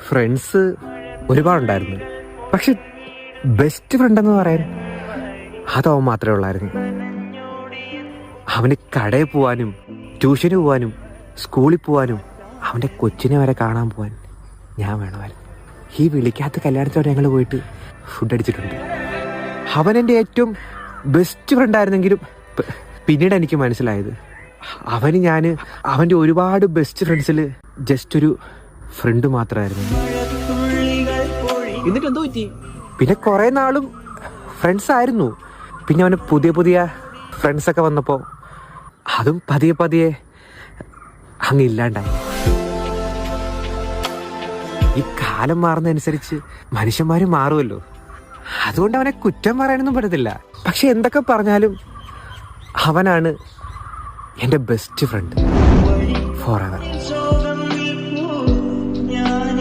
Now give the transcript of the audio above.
Friends ഒരുപാടുണ്ടായിരുന്നു. പക്ഷെ best friend എന്ന് പറയാൻ അതവൻ മാത്രമേ ഉള്ളായിരുന്നു. അവന് കടയിൽ പോവാനും ട്യൂഷന് പോവാനും സ്കൂളിൽ പോവാനും അവൻ്റെ കൊച്ചിനെ വരെ കാണാൻ പോവാൻ ഞാൻ വേണമായിരുന്നു. ഈ വിളിക്കാത്ത കല്യാണത്തോടെ ഞങ്ങൾ പോയിട്ട് ഫുഡ് അടിച്ചിട്ടുണ്ട്. അവൻ എൻ്റെ ഏറ്റവും ബെസ്റ്റ് ഫ്രണ്ടായിരുന്നെങ്കിലും പിന്നീട് എനിക്ക് മനസ്സിലായത് അവന് ഞാൻ അവൻ്റെ ഒരുപാട് ബെസ്റ്റ് ഫ്രണ്ട്സിൽ ജസ്റ്റ് ഒരു ഫ്രണ്ട് മാത്രമായിരുന്നു. എന്നിട്ട് എന്തോ പറ്റി? പിന്നെ കുറേ നാളും ഫ്രണ്ട്സ് ആയിരുന്നു. പിന്നെ അവന് പുതിയ പുതിയ ഫ്രണ്ട്സൊക്കെ വന്നപ്പോൾ അതും പതിയെ പതിയെ അങ്ങ് ഇല്ലാണ്ടായി. ഈ കാലം മാറുന്നതനുസരിച്ച് മനുഷ്യന്മാരും മാറുമല്ലോ. അതുകൊണ്ട് അവനെ കുറ്റം പറയാനൊന്നും പറ്റത്തില്ല. പക്ഷെ എന്തൊക്കെ പറഞ്ഞാലും അവനാണ് എൻ്റെ ബെസ്റ്റ് ഫ്രണ്ട് ഫോർ എവർ.